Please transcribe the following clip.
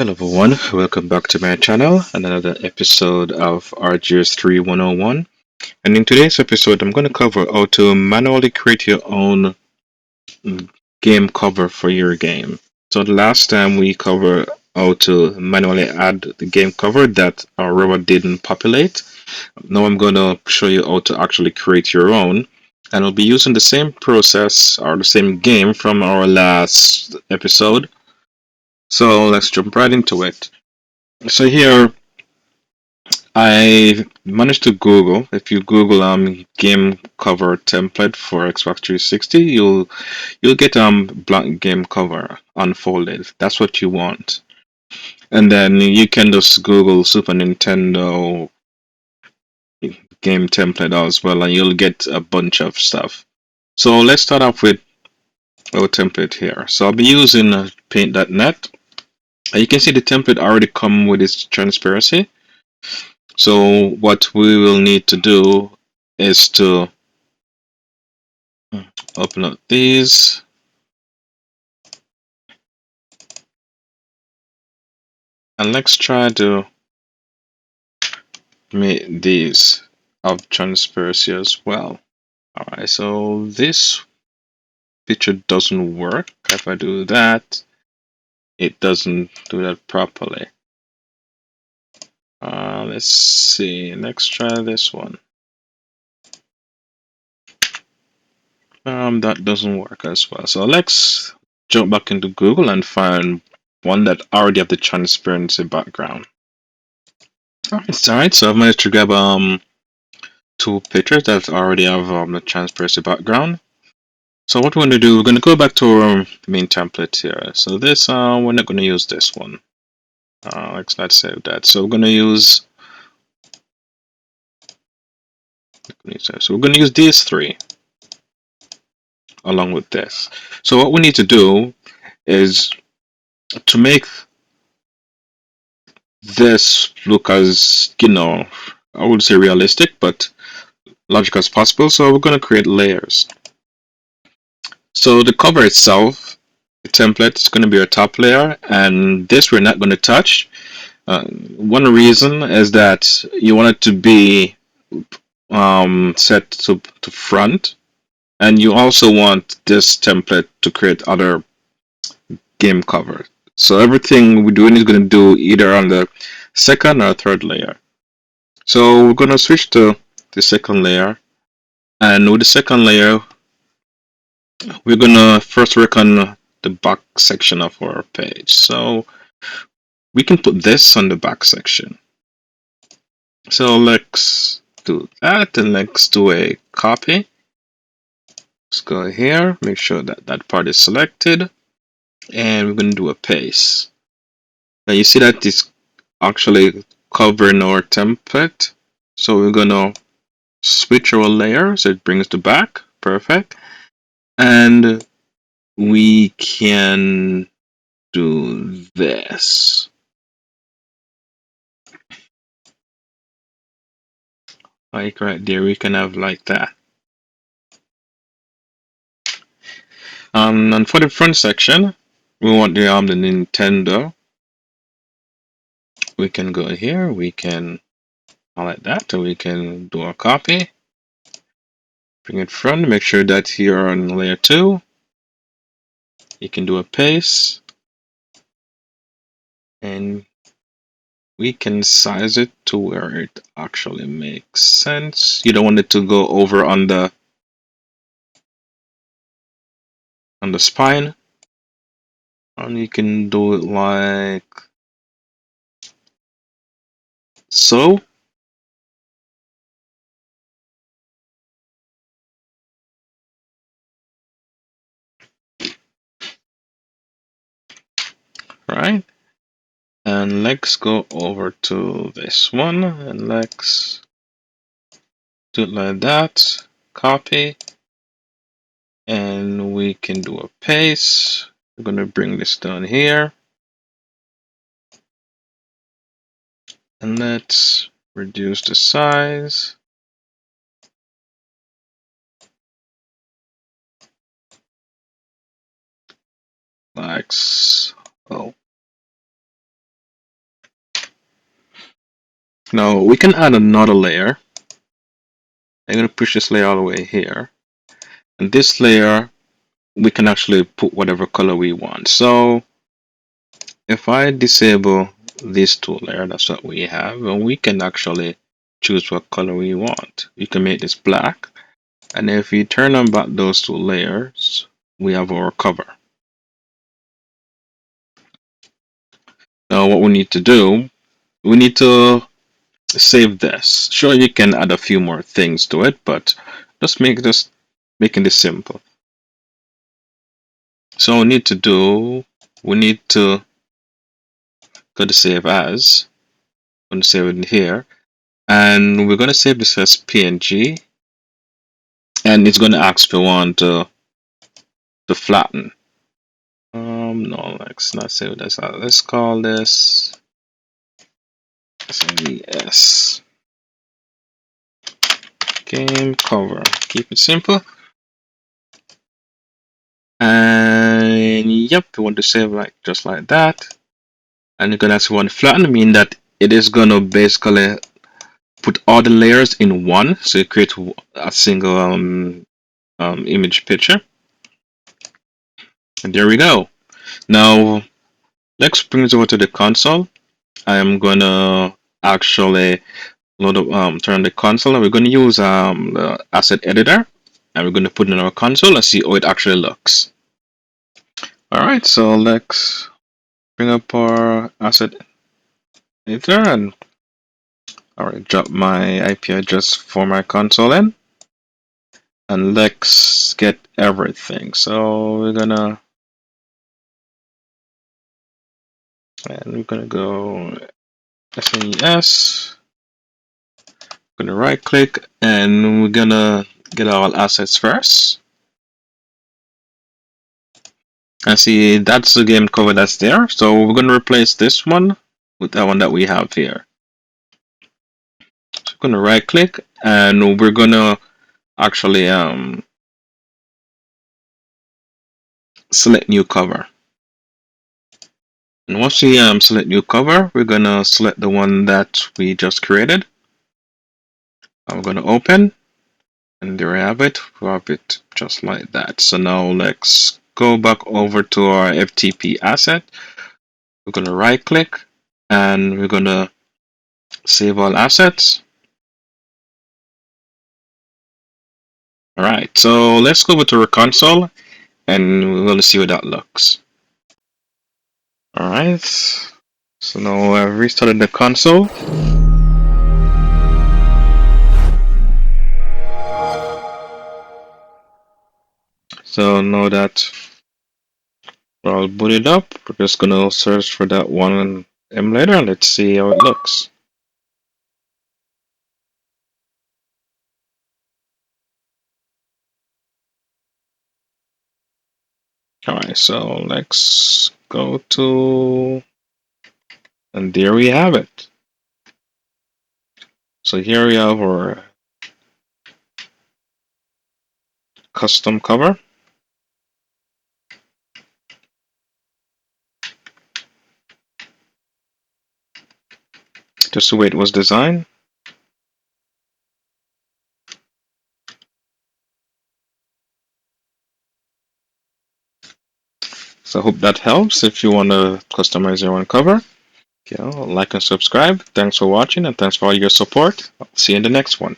Hello everyone, welcome back to my channel and another episode of RGH 3101. And in today's episode, I'm going to cover how to manually create your own game cover for your game. So the last time we covered how to manually add the game cover that Aurora didn't populate. Now I'm going to show you how to actually create your own. And we'll be using the same process or the same game from our last episode. So let's jump right into it. So here I managed to Google. If you Google game cover template for Xbox 360, you'll get blank game cover unfolded. That's what you want. And then you can just Google Super Nintendo game template as well, and you'll get a bunch of stuff. So let's start off with our template here. So I'll be using paint.net. You can see the template already come with its transparency. So what we will need to do is to open up these, and let's try to make these of transparency as well. Alright, so this picture doesn't work. If I do that, it doesn't do that properly. Let's see, let's try this one. That doesn't work as well. So let's jump back into Google and find one that already have the transparency background. Alright, so I've managed to grab two pictures that already have the transparency background. So what we're going to do, we're going to go back to our main template here. So this, we're not going to use this one. Let's not save that. So we're going to use, these three along with this. So what we need to do is to make this look as, I would say realistic, but logical as possible. So we're going to create layers. So the cover itself, the template is going to be our top layer, and this we're not going to touch. One reason is that you want it to be set to front, and you also want this template to create other game cover. So everything we're doing is going to do either on the second or third layer. So we're going to switch to the second layer, and with the second layer, we're going to first work on the back section of our page. So we can put this on the back section. So let's do that, and let's do a copy. Let's go here, make sure that that part is selected, and we're going to do a paste. Now you see that it's actually covering our template. So we're going to switch our layer so it brings the back. Perfect. And we can do this. Like right there, we can have like that. And for the front section, we want the Nintendo. We can go here, we can highlight that, and we can do a copy. Bring it front, make sure that here on layer 2, you can do a paste. And we can size it to where it actually makes sense. You don't want it to go over on the spine. And you can do it like so. Right? And let's go over to this one and let's do it like that. Copy. And we can do a paste. We're going to bring this down here. And let's reduce the size. Like so. Now we can add another layer. I'm going to push this layer all the way here. And this layer, we can actually put whatever color we want. So if I disable these two layers, that's what we have. And we can actually choose what color we want. You can make this black. And if we turn on back those two layers, we have our cover. Now what we need to do, we need to save this. Sure, you can add a few more things to it, but just making this simple. So we need to go to save as. I'm going to save it in here, and we're going to save this as PNG, and it's going to ask if we want to flatten. No, let's not save this. Let's call this SNES game cover. Keep it simple. And yep, we want to save just like that. And you're gonna actually want to flatten, mean that it is gonna basically put all the layers in one, so you create a single image picture. And there we go. Now let's bring this over to the console. I am gonna actually turn the console, and we're gonna use the asset editor, and we're gonna put it in our console and see how it actually looks. All right, so let's bring up our asset editor, and alright, drop my IP address for my console in, and let's get everything. So we're gonna go SNES. Gonna right click, and we're gonna get all assets first. And see, that's the game cover that's there. So we're gonna replace this one with that one that we have here. So we're gonna right click, and we're gonna actually select new cover. And once we select new cover, we're gonna select the one that we just created. I'm gonna open, and there we have it. We have it just like that. So now let's go back over to our FTP asset. We're gonna right click, and we're gonna save all assets. Alright, so let's go over to our console, and we're gonna see how that looks. Alright, so now I've restarted the console. So now that we're all booted up, we're just gonna search for that one emulator, and let's see how it looks. Alright, so let's go to, and there we have it. So here we have our custom cover. Just the way it was designed. So I hope that helps if you want to customize your own cover. Like and subscribe. Thanks for watching, and thanks for all your support. I'll see you in the next one.